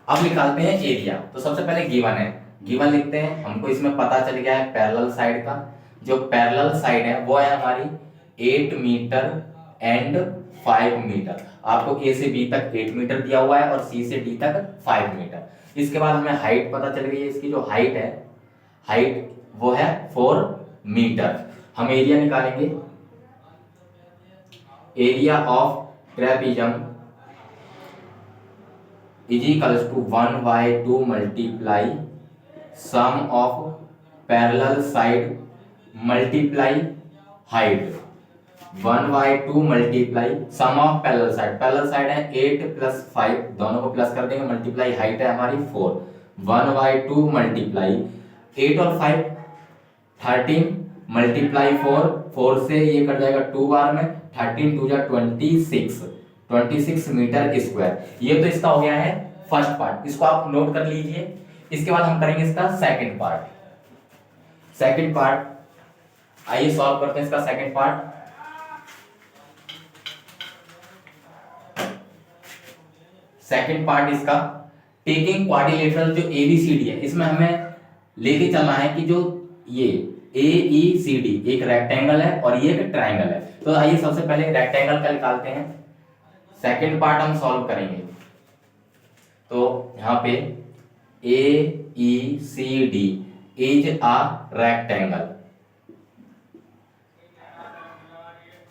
अब निकालते हैं एरिया। तो सबसे पहले गिवन लिखते हैं, हमको इसमें पता चल गया है पैरेलल साइड का, जो पैरेलल साइड है वो है हमारी 8 मीटर एंड 5 मीटर। आपको ए से बी तक 8 मीटर दिया हुआ है और सी से डी तक 5 मीटर। इसके बाद हमें हाइट पता चल गई है, इसकी जो हाइट वो है 4 मीटर। हम एरिया निकालेंगे, area of trapezium is equals to 1/2 multiply sum of parallel side multiply height, 1/2 multiply sum of parallel side है 8 प्लस 5, दोनों को प्लस कर देंगे, मल्टीप्लाई हाइट है हमारी 4, 1/2 मल्टीप्लाई 8 और 5 13 मल्टीप्लाई 4 से ये कट जाएगा 2 बार में, 13 2 जा 26 मीटर स्क्वायर। ये तो इसका हो गया है फर्स्ट पार्ट, इसको आप नोट कर लीजिए। इसके बाद हम करेंगे इसका सेकंड पार्ट। आइए सॉल्व करते हैं इसका सेकंड पार्ट। सेकंड पार्ट इसका, टेकिंग क्वाड्रिलेटरल जो ABCD है, इसमें हमें लेके चलना है कि जो ये AECD एक रेक्टेंगल है और ये एक ट्रायंगल है। तो आइए सबसे पहले रेक्टेंगल का निकालते हैं, सेकंड पार्ट हम सॉल्व करेंगे। तो यहाँ पे AECD इज अ रेक्टेंगल।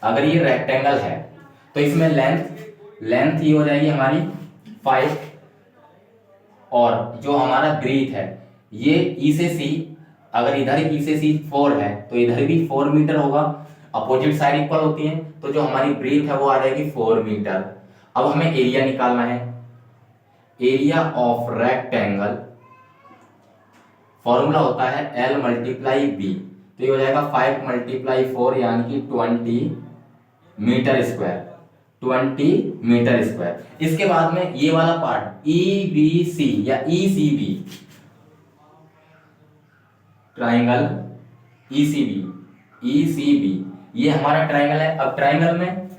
अगर ये रेक्टेंगल है तो इसमें लेंथ ये हो जाएगी हमारी 5, और जो हमारा ब्रीथ है ये E से C, अगर इधर E से C 4 है तो इधर भी 4 मीटर होगा, अपोजिट साइड इक्वल होती है, तो जो हमारी ब्रीथ है वो आ जाएगी 4 मीटर। अब हमें एरिया निकालना है, एरिया ऑफ रेक्टेंगल फॉर्मूला होता है L मल्टीप्लाई B, तो ये हो जाएगा 5 मल्टीप्लाई 4 यानी कि 20 मीटर स्क्वायर। इसके बाद में ये वाला पार्ट EBC या ECB, ट्राइंगल ईसीबी ये हमारा ट्राइंगल है। अब ट्राइंगल में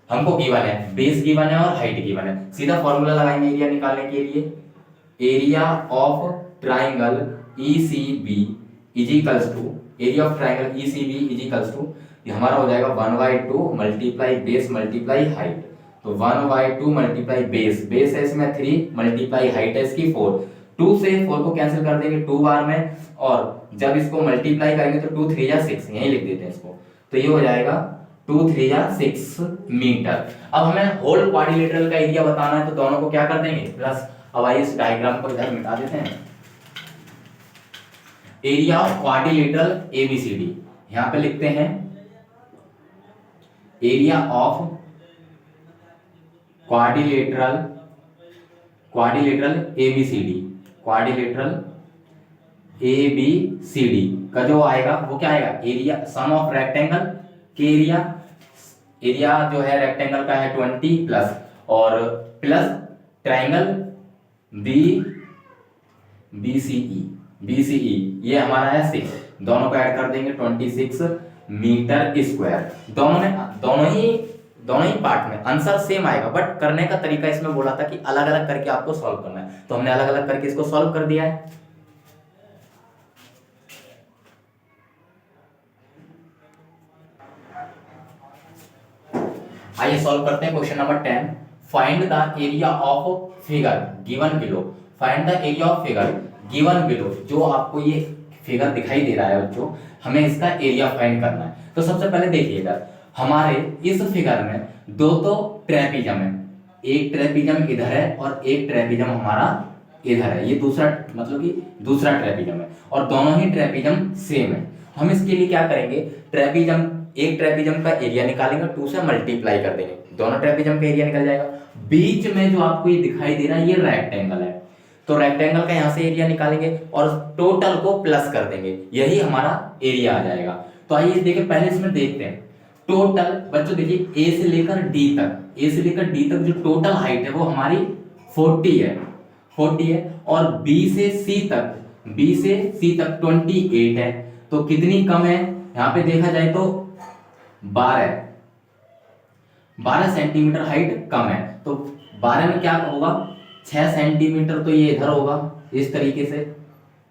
हमको गिवन है, बेस गिवन है और हाइट गिवन है। सीधा फॉर्मूला लगाएंगे एरिया निकालने के लिए, area of triangle ECB is equals to, area of triangle ECB is equals to, ये हमारा हो जाएगा 1/2 मल्टीप्लाई बेस मल्टीप्लाई हाइट। तो 1/2 मल्टीप्लाई बेस, बेस है इसमें 3 मल्टीप्लाई हाइट है इसकी 4। 2 से 4 को कैंसिल कर देंगे 2 बार में, और जब इसको मल्टीप्लाई करेंगे तो 2 3 या 6, यही लिख देते हैं इसको। तो ये हो जाएगा 2 3 या 6 मीटर। अब हमें होल क्वाड्रिलेटरल का एरिया बताना है, तो दोनों को क्या कर देंगे प्लस। अब आइए इस डायग्राम को इधर मिटा देते हैं। एरिया ऑफ क्वाड्रिलेटरल एबीसीडी, यहां पे लिखते हैं area of quadrilateral ABCD, quadrilateral ABCD का जो आएगा वो क्या आएगा, एरिया सम ऑफ रेक्टेंगल के एरिया जो है रेक्टेंगल का है 20 प्लस, और प्लस ट्राइंगल बीसीई ये हमारा है 6, दोनों को ऐड कर देंगे 26 मीटर स्क्वायर। दोनों ही पार्ट में आंसर सेम आएगा, बट करने का तरीका इसमें बोला था कि अलग अलग करके आपको सॉल्व करना है, तो हमने अलग अलग करके इसको सॉल्व कर दिया है। आइए सॉल्व करते हैं question number 10। Find the area of figure given below. Find the area of figure given below, जो आपको ये फिगर दिखाई दे रहा है बच्चों, हमें इसका एरिया फाइंड करना है। तो सबसे पहले देखिएगा, हमारे इस फिगर में दो तो ट्रेपीजम है, एक ट्रेपीजम इधर है और एक ट्रेपीजम हमारा इधर है, ये दूसरा मतलब कि दूसरा ट्रेपीजम है, और दोनों ही ट्रेपीजम सेम है। हम इसके लिए क्या करेंगे, एक ट्रेपीजम का एरिया निकालेंगे, 2 से मल्टीप्लाई कर देंगे, दोनों ट्रेपीजम का एरिया निकल जाएगा। बीच में जो आपको ये दिखाई दे रहा है ये रेक्टेंगल है, तो रेक्टेंगल का यहां से एरिया निकालेंगे और टोटल को प्लस कर देंगे, यही हमारा एरिया आ जाएगा। तो आइए देखिए, पहले इसमें देखते हैं टोटल। बच्चों देखिए ए से लेकर डी तक जो टोटल हाइट है वो हमारी 40 है, और बी से सी तक 28 है। तो कितनी कम है, यहाँ पे देखा जाए तो 12 सेंटीमीटर हाइट कम है। तो 12 में क्या होगा, 6 सेंटीमीटर तो ये इधर होगा इस तरीके से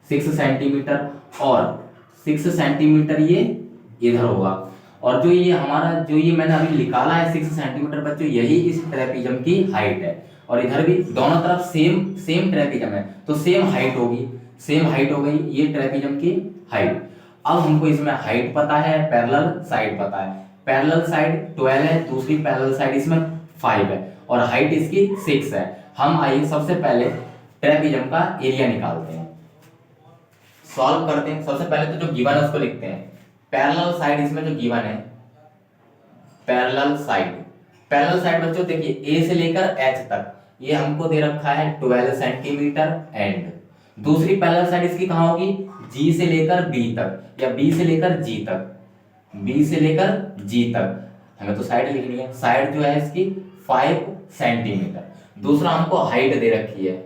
6 सेंटीमीटर, और 6 सेंटीमीटर ये इधर होगा, और जो ये मैंने अभी निकाला है 6 सेंटीमीटर बच्चों, यही इस ट्रेपीजम की हाइट है। और इधर भी दोनों तरफ सेम ट्रेपीजम है, तो सेम हाइट हो गई ये ट्रेपीजम की हाइट। अब हमको इसमें हाइट पता है, पैरेलल साइड पता है। पैरेलल साइड 12 है, दूसरी पैरेलल साइड इसमें 5 है, और हाइट इसकी 6 है। हम आइए सबसे पहले ट्रेपीजम का एरिया निकालते हैं, सॉल्व करते हैं। सबसे पहले तो जो गिवन है उसको लिखते हैं। पैरेलल साइड इसमें जो गिवन है, पैरेलल साइड बच्चों देखिए ए से लेकर एच तक ये हमको दे रखा है 12 सेंटीमीटर, एंड दूसरी पैरेलल साइड इसकी कहां होगी, जी से लेकर बी तक, या बी से लेकर जी तक, हमें तो साइड लिखनी है। साइड जो है इसकी 5 सेंटीमीटर। दूसरा हमको हाइट दे रखी है,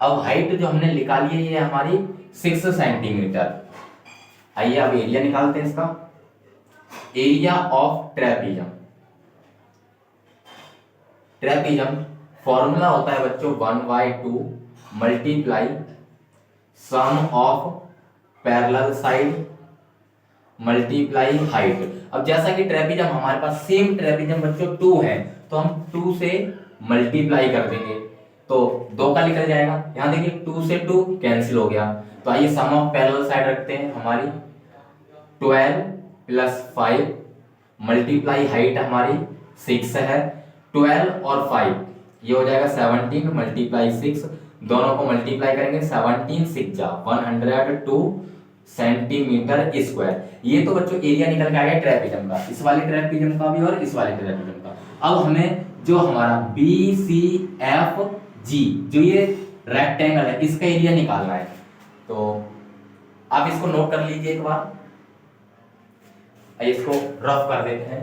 अब हाइट जो हमने निकाली है ये हमारी 6 सेंटीमीटर। आइए अब एरिया निकालते हैं इसका। एरिया ऑफ ट्रेपीजम फॉर्मूला होता है बच्चों 1/2 multiply sum of parallel side multiply height. अब जैसा कि ट्रेपीजम हमारे पास सेम ट्रेपीजम बच्चों 2 है, तो हम 2 से मल्टीप्लाई कर देंगे, तो 2 का निकल जाएगा। यहां देखिए 2 से 2 कैंसिल हो गया। तो आइए सम ऑफ पैरेलल साइड रखते हैं, हमारी 12 प्लस 5 मल्टीप्लाई हाइट हमारी 6 है, 12 और 5 ये हो जाएगा 17 मल्टीप्लाई 6, दोनों को मल्टीप्लाई करेंगे 17 6 जा 102 सेंटीमीटर स्क्वायर। ये तो बच्चों एरिया निकल के आएगा ट्रेपीजम का, इस वाले ट्रेपीजम का भी और इस वाले ट्रेपीजम का। अब हमें जो हमारा BCFG जो ये रेक्टेंगल है इसका एरिया निकालना है, तो आप इसको नोट कर लीजिए एक बार। इसको रफ कर देते हैं।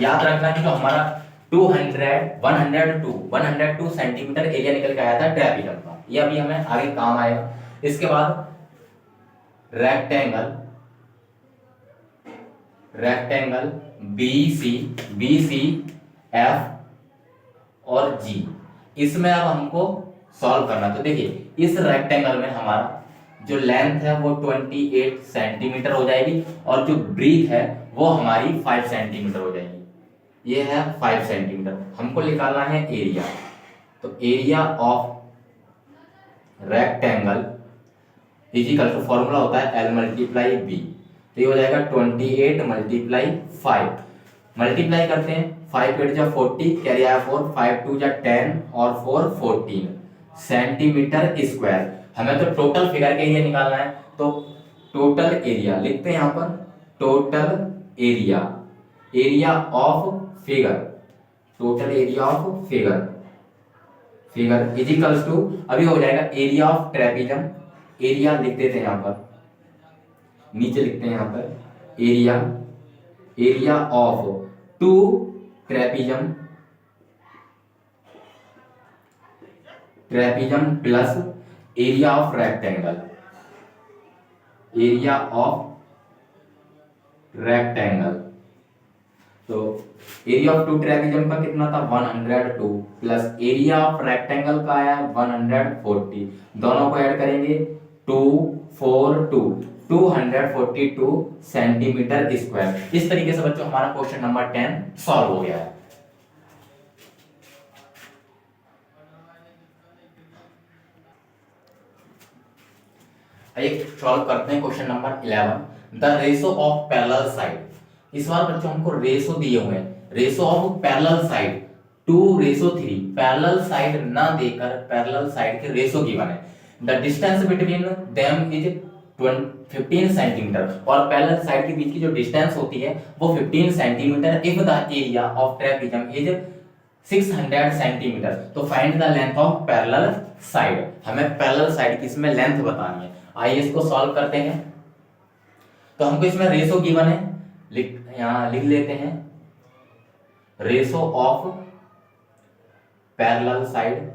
याद रखना कि जो हमारा 102 सेंटीमीटर एरिया निकल के आया था ट्रेपीजम का। ये अभी हमें आगे काम आएगा। इसके बाद रेक्टेंगल बी सी एफ और जी, इसमें अब हमको सॉल्व करना। तो देखिए इस रेक्टेंगल में हमारा जो लेंथ है वो 28 सेंटीमीटर हो जाएगी और जो ब्रीथ है वो हमारी 5 सेंटीमीटर हो जाएगी। ये है 5 सेंटीमीटर। हमको निकालना है एरिया। तो area of rectangle is equal to formula होता है L मल्टीप्लाई बी। तो ये हो जाएगा 28 मल्टीप्लाई 5। मल्टीप्लाई करते हैं, 5 8 जा 40, कैरी आया 4, 5 2 जा 10 और 4 14 सेंटीमीटर स्क्वायर। हमें तो टोटल फिगर का एरिया निकालना है। तो टोटल एरिया लिखते हैं यहाँ पर, total area, area of figure, total area of figure is equals to, अभी हो जाएगा एरिया ऑफ ट्रेपीजम। एरिया लिख देते हैं यहाँ पर, नीचे लिखते हैं यहाँ पर area of 2 trapezium plus area of rectangle, area of rectangle. तो एरिया ऑफ 2 ट्रेपीजम का कितना था 102 प्लस एरिया ऑफ रेक्टेंगल का आया 140, दोनों को ऐड करेंगे 242 सेंटीमीटर स्क्वायर। इस तरीके से बच्चों हमारा क्वेश्चन नंबर 10 सॉल्व हो गया है। एक सॉल्व करते हैं question number 11, the ratio of parallel side. इस बार बच्चों हमको रेशो दिए हुए हैं, ratio of parallel side 2:3। Parallel side ना देकर पैरेलल साइड के रेशो गिवन है। The distance between them is 15 centimetre, और पैरेलल साइड के बीच की जो डिस्टेंस होती है वो 15 centimetre. If the area of trapezium is 600 centimetre, तो find the length of parallel side. हमें पैरेलल साइड की इसमें लेंथ बतानी है। आइए इसको सॉल्व करते हैं। तो हमको इसमें रेशो गिवन है, यहां लिख लेते हैं रेशो ऑफ पैरेलल साइड,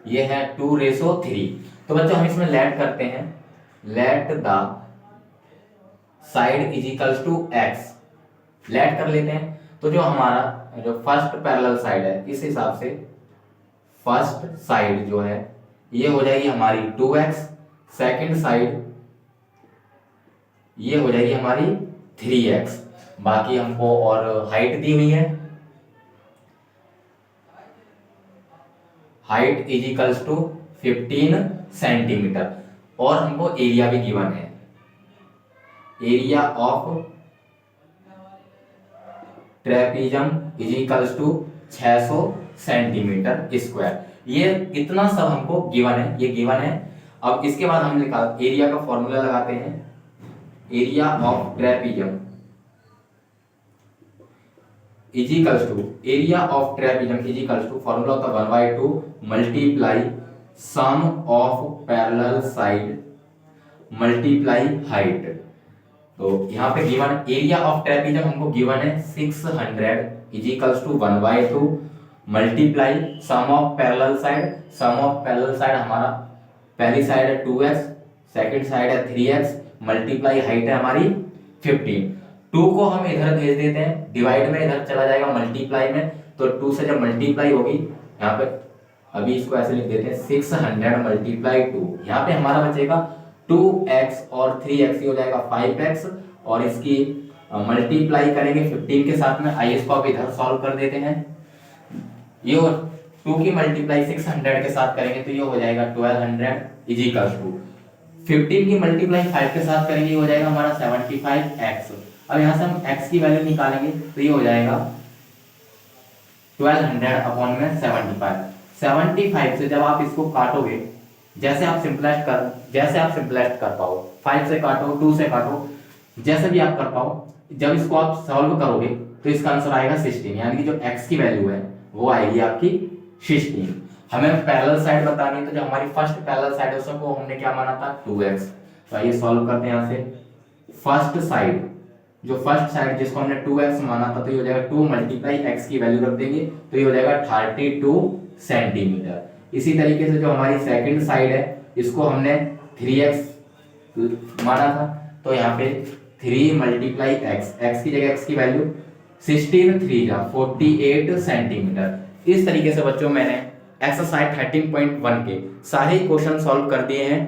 ये है 2:3। तो बच्चों हम इसमें लेट करते हैं, let the side is equals to X, let कर लेते हैं। तो जो हमारा जो फर्स्ट पैरेलल साइड है, इस हिसाब से फर्स्ट साइड जो है ये हो जाएगी हमारी 2x, सेकंड साइड ये हो जाएगी हमारी 3x। बाकी हमको और हाइट दी हुई है, height is equals to 15 centimetre, और हमको एरिया भी गिवन है, area of trapezium is equals to 600 centimetre square. ये इतना सब हमको गिवन है, ये गिवन है। अब इसके बाद हम निकाल एरिया का फॉर्मूला लगाते हैं, area of trapezium is equals to, area of trapezium is equals to, formula होता है 1/2 multiply sum of parallel side multiply height. तो यहाँ पे गिवन एरिया ऑफ ट्रेपीजम हमको गिवन है 600 is equals to 1/2 multiply sum of parallel side. Sum of parallel side हमारा पहली side है 2x, सेकंड साइड है 3x, मल्टीप्लाई हाइट है हमारी 15। 2 को हम इधर भेज देते हैं, डिवाइड में इधर चला जाएगा मल्टीप्लाई में, तो 2 से जब मल्टीप्लाई होगी यहाँ पे, अभी इसको ऐसे लिख देते हैं 600 मल्टीप्लाई 2, यहाँ पे हमारा बचेगा 2x और 3x, ये हो जाएगा 5x, और इसकी मल्टीप्लाई करेंगे 15 के साथ में। आइए इसको अब इधर सॉल्व कर देते हैं। ये 2 की मल्टीप्लाई 600 के साथ करेंगे तो ये हो जाएगा 1200 इज इक्वल्स टू 15 की मल्टीप्लाई 5 के साथ करेंगे, हो जाएगा हमारा 75x। अब यहाँ से हम x की वैल्यू निकालेंगे तो ये हो जाएगा 1200 अपॉन में 75 से जब आप इसको काटोगे, जैसे आप सिंपलेस्ट कर पाओ, 5 से काटो, 2 से काटो, जैसे भी आप कर पाओ, जब इसको आप सॉल्व करोगे तो इसका आंसर आएगा 16, यानी कि जो x की वैल्यू है वो आएगी आपकी 16। हमें पैरेलल साइड बतानी है, तो जो हमारी फर्स्ट पैरेलल साइड है उसको हमने क्या माना था 2x। तो आइए सॉल्व करते हैं। यहाँ से फर्स्ट साइड जो फर्स्ट साइड जिसको हमने 2x माना था, तो ये हो जाएगा 2 मल्टीप्लाई x की वैल्यू रख देंगे तो ये हो जाएगा 32 सेंटीमीटर। इसी तरीके से जो हमारी सेकंड साइड है इसको हमने 3x माना था, तो यहाँ पे 3 मल्टीप्लाई x की जगह x की वैल्यू 16 3 48 सेंटीमीटर। इस तरीके से बच्चों मैंने एक्सरसाइज 13.1 के सारे क्वेश्चन सॉल्व कर दिए हैं।